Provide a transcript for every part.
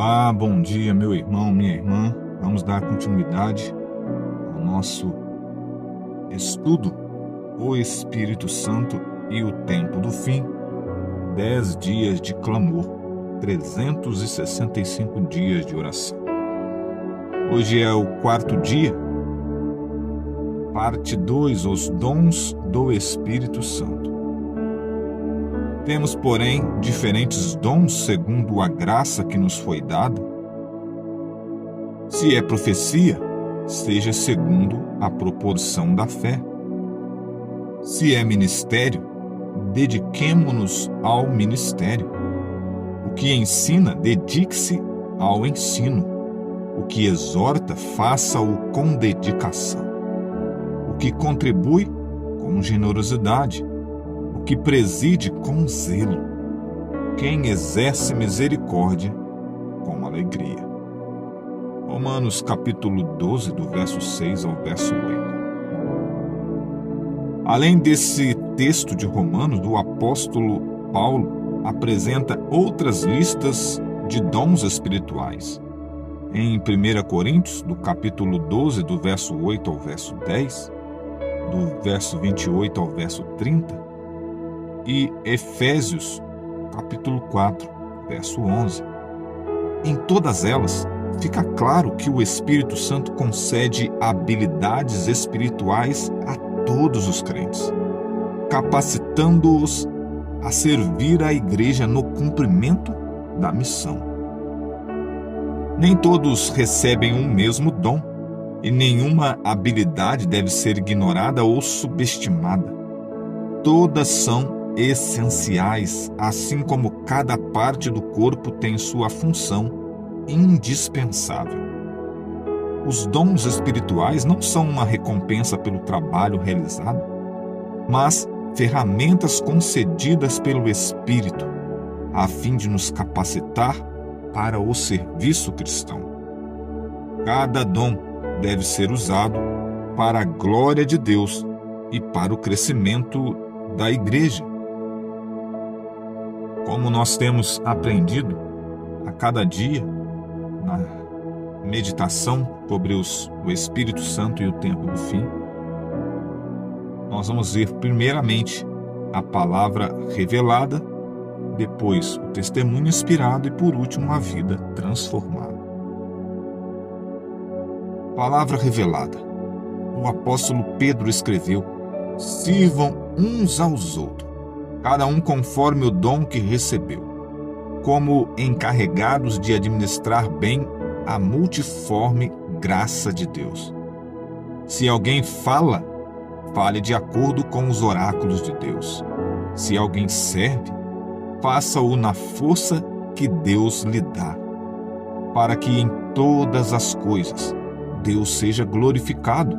Olá, bom dia, meu irmão, minha irmã. Vamos dar continuidade ao nosso estudo, o Espírito Santo e o Tempo do Fim. 10 dias de clamor, 365 dias de oração. Hoje é o quarto dia, parte 2, os dons do Espírito Santo. Temos, porém, diferentes dons segundo a graça que nos foi dada. Se é profecia, seja segundo a proporção da fé. Se é ministério, dediquemo-nos ao ministério. O que ensina, dedique-se ao ensino. O que exorta, faça-o com dedicação. O que contribui, com generosidade. O que preside, com zelo. Quem exerce misericórdia, com alegria. Romanos capítulo 12, do verso 6 ao verso 8. Além desse texto de Romanos, o apóstolo Paulo apresenta outras listas de dons espirituais. Em 1 Coríntios, do capítulo 12, do verso 8 ao verso 10, do verso 28 ao verso 30, e Efésios, capítulo 4, verso 11. Em todas elas, fica claro que o Espírito Santo concede habilidades espirituais a todos os crentes, capacitando-os a servir a igreja no cumprimento da missão. Nem todos recebem um mesmo dom, e nenhuma habilidade deve ser ignorada ou subestimada. Todas são essenciais, assim como cada parte do corpo tem sua função indispensável. Os dons espirituais não são uma recompensa pelo trabalho realizado, mas ferramentas concedidas pelo Espírito, a fim de nos capacitar para o serviço cristão. Cada dom deve ser usado para a glória de Deus e para o crescimento da igreja. Como nós temos aprendido a cada dia na meditação sobre o Espírito Santo e o tempo do fim, nós vamos ver primeiramente a palavra revelada, depois o testemunho inspirado e por último a vida transformada. Palavra revelada. O apóstolo Pedro escreveu: sirvam uns aos outros, cada um conforme o dom que recebeu, como encarregados de administrar bem a multiforme graça de Deus. Se alguém fala, fale de acordo com os oráculos de Deus. Se alguém serve, faça-o na força que Deus lhe dá, para que em todas as coisas Deus seja glorificado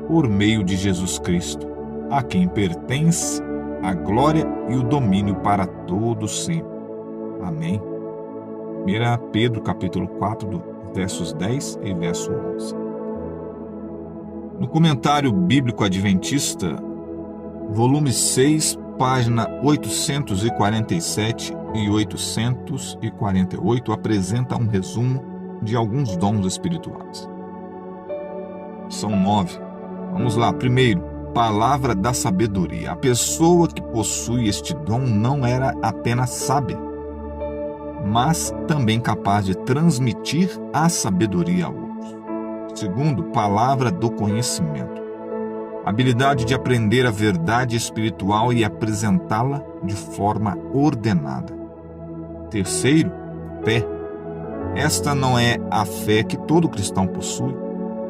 por meio de Jesus Cristo, a quem pertence a glória e o domínio para todos sempre. Amém. 1 Pedro capítulo 4, versos 10 e verso 11. No Comentário Bíblico Adventista, volume 6, página 847 e 848, apresenta um resumo de alguns dons espirituais. São 9. Vamos lá. Primeiro, palavra da sabedoria. A pessoa que possui este dom não era apenas sábia, mas também capaz de transmitir a sabedoria a outros. Segundo, palavra do conhecimento. Habilidade de aprender a verdade espiritual e apresentá-la de forma ordenada. Terceiro, fé. Esta não é a fé que todo cristão possui.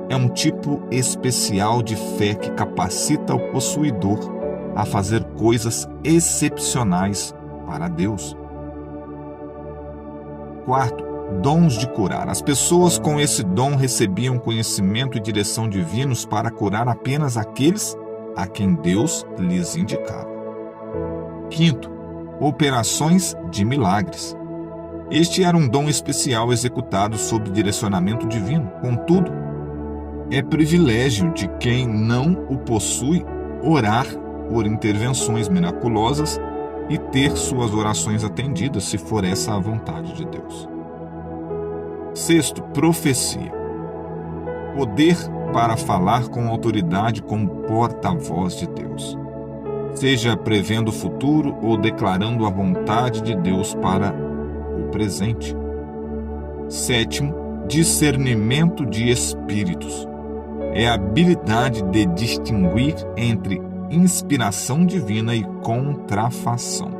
É um tipo especial de fé que capacita o possuidor a fazer coisas excepcionais para Deus. Quarto, dons de curar. As pessoas com esse dom recebiam conhecimento e direção divinos para curar apenas aqueles a quem Deus lhes indicava. Quinto, operações de milagres. Este era um dom especial executado sob direcionamento divino. Contudo, é privilégio de quem não o possui orar por intervenções miraculosas e ter suas orações atendidas, se for essa a vontade de Deus. Sexto, profecia. Poder para falar com autoridade como porta-voz de Deus, seja prevendo o futuro ou declarando a vontade de Deus para o presente. Sétimo, discernimento de espíritos. É a habilidade de distinguir entre inspiração divina e contrafação.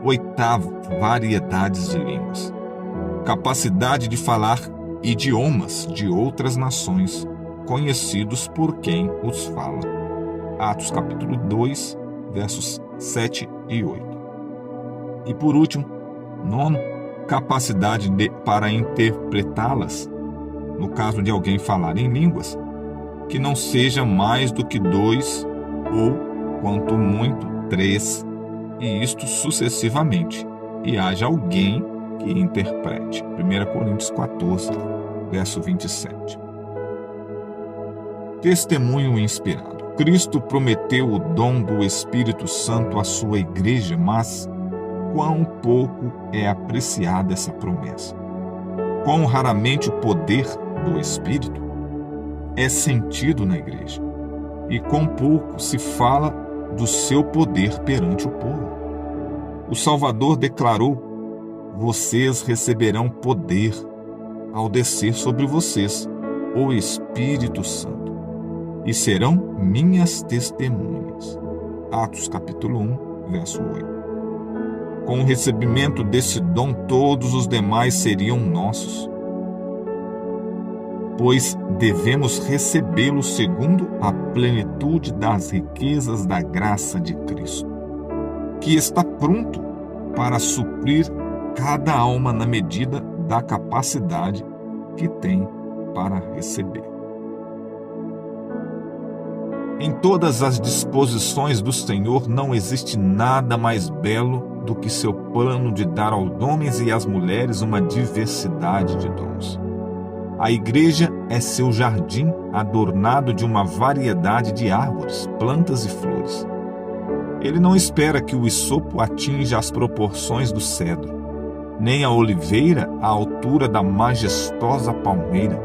Oitavo, variedades de línguas. Capacidade de falar idiomas de outras nações, conhecidos por quem os fala. Atos capítulo 2, versos 7 e 8. E por último, nono, capacidade para interpretá-las, no caso de alguém falar em línguas, que não seja mais do que 2 ou, quanto muito, 3, e isto sucessivamente, e haja alguém que interprete. 1 Coríntios 14, verso 27. Testemunho inspirado. Cristo prometeu o dom do Espírito Santo à sua igreja, mas quão pouco é apreciada essa promessa. Quão raramente o poder do Espírito é sentido na igreja. E quão pouco se fala do seu poder perante o povo. O Salvador declarou: vocês receberão poder ao descer sobre vocês o Espírito Santo, e serão minhas testemunhas. Atos capítulo 1, verso 8. Com o recebimento desse dom, todos os demais seriam nossos, pois devemos recebê-lo segundo a plenitude das riquezas da graça de Cristo, que está pronto para suprir cada alma na medida da capacidade que tem para receber. Em todas as disposições do Senhor não existe nada mais belo do que seu plano de dar aos homens e às mulheres uma diversidade de dons. A igreja é seu jardim adornado de uma variedade de árvores, plantas e flores. Ele não espera que o hisopo atinja as proporções do cedro, nem a oliveira à altura da majestosa palmeira.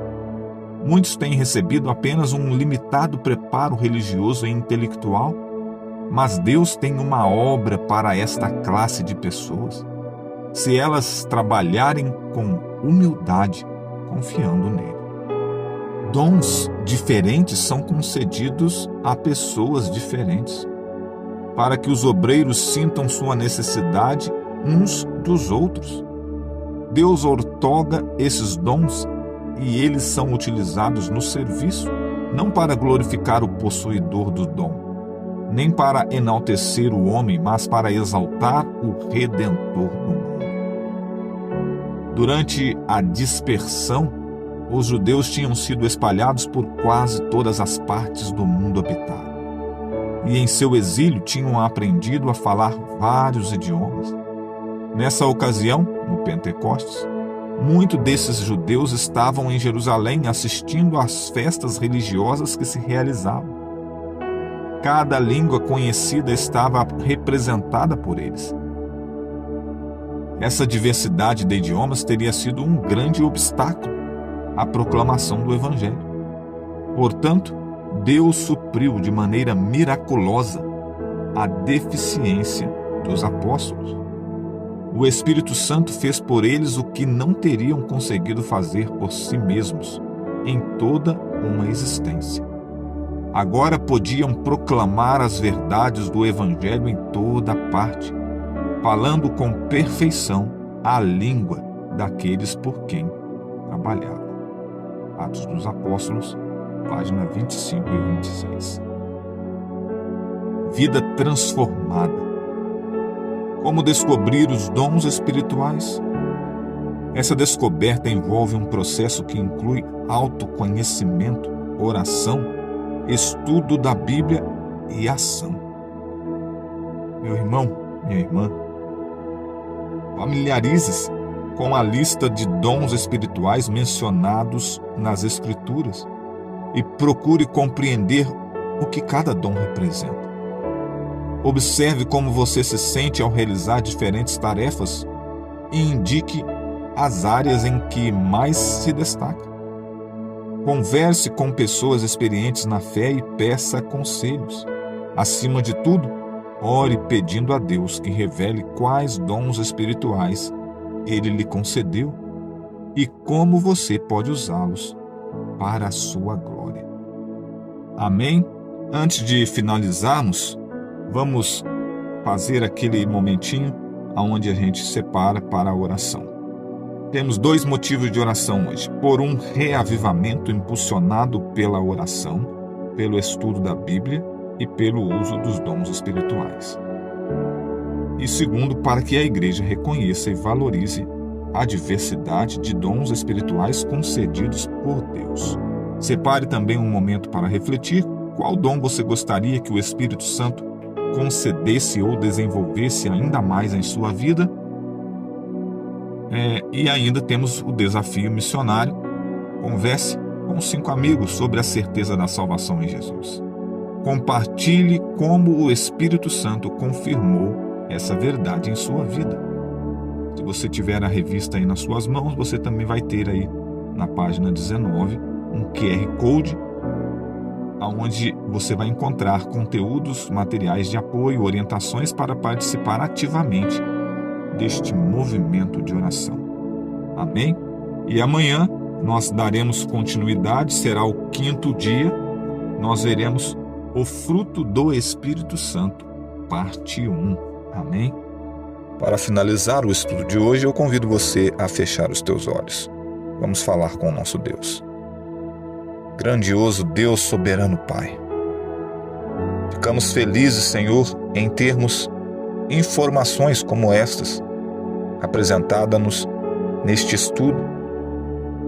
Muitos têm recebido apenas um limitado preparo religioso e intelectual, mas Deus tem uma obra para esta classe de pessoas, se elas trabalharem com humildade, confiando nele. Dons diferentes são concedidos a pessoas diferentes, para que os obreiros sintam sua necessidade uns dos outros. Deus outorga esses dons e eles são utilizados no serviço, não para glorificar o possuidor do dom, nem para enaltecer o homem, mas para exaltar o Redentor do mundo. Durante a dispersão, os judeus tinham sido espalhados por quase todas as partes do mundo habitado. E em seu exílio tinham aprendido a falar vários idiomas. Nessa ocasião, no Pentecostes, muitos desses judeus estavam em Jerusalém assistindo às festas religiosas que se realizavam. Cada língua conhecida estava representada por eles. Essa diversidade de idiomas teria sido um grande obstáculo à proclamação do Evangelho. Portanto, Deus supriu de maneira miraculosa a deficiência dos apóstolos. O Espírito Santo fez por eles o que não teriam conseguido fazer por si mesmos em toda uma existência. Agora podiam proclamar as verdades do Evangelho em toda parte, falando com perfeição a língua daqueles por quem trabalhavam. Atos dos Apóstolos, página 25 e 26. Vida transformada. Como descobrir os dons espirituais? Essa descoberta envolve um processo que inclui autoconhecimento, oração, estudo da Bíblia e ação. Meu irmão, minha irmã, familiarize-se com a lista de dons espirituais mencionados nas Escrituras e procure compreender o que cada dom representa. Observe como você se sente ao realizar diferentes tarefas e indique as áreas em que mais se destaca. Converse com pessoas experientes na fé e peça conselhos. Acima de tudo, ore pedindo a Deus que revele quais dons espirituais Ele lhe concedeu e como você pode usá-los para a sua glória. Amém? Antes de finalizarmos, vamos fazer aquele momentinho onde a gente separa para a oração. Temos 2 motivos de oração hoje. Por um reavivamento impulsionado pela oração, pelo estudo da Bíblia e pelo uso dos dons espirituais. E segundo, para que a igreja reconheça e valorize a diversidade de dons espirituais concedidos por Deus. Separe também um momento para refletir qual dom você gostaria que o Espírito Santo concedesse ou desenvolvesse ainda mais em sua vida. E ainda temos o desafio missionário. Converse com 5 amigos sobre a certeza da salvação em Jesus. Compartilhe como o Espírito Santo confirmou essa verdade em sua vida. Se você tiver a revista aí nas suas mãos, você também vai ter aí na página 19 um QR Code, onde você vai encontrar conteúdos, materiais de apoio, orientações para participar ativamente deste movimento de oração. Amém? E amanhã nós daremos continuidade, será o 5º dia, nós veremos o fruto do Espírito Santo, parte 1. Amém? Para finalizar o estudo de hoje, eu convido você a fechar os teus olhos. Vamos falar com o nosso Deus. Grandioso Deus, soberano Pai. Ficamos felizes, Senhor, em termos informações como estas apresentadas-nos neste estudo,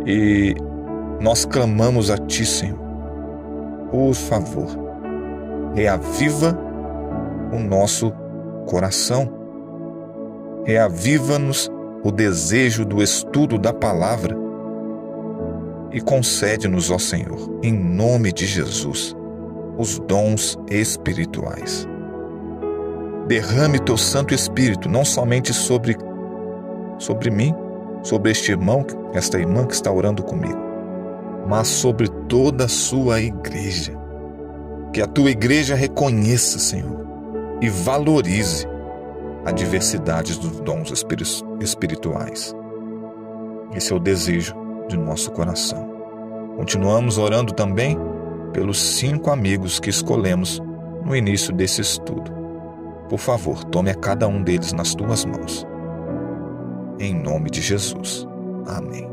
e nós clamamos a Ti, Senhor. Por favor, reaviva o nosso coração, reaviva-nos o desejo do estudo da palavra e concede-nos, ó Senhor, em nome de Jesus, os dons espirituais. Derrame Teu Santo Espírito não somente sobre mim, sobre este irmão, esta irmã que está orando comigo, mas sobre toda a Sua igreja. Que a Tua igreja reconheça, Senhor, e valorize a diversidade dos dons espirituais. Esse é o desejo de nosso coração. Continuamos orando também pelos 5 amigos que escolhemos no início desse estudo. Por favor, tome a cada um deles nas Tuas mãos. Em nome de Jesus. Amém.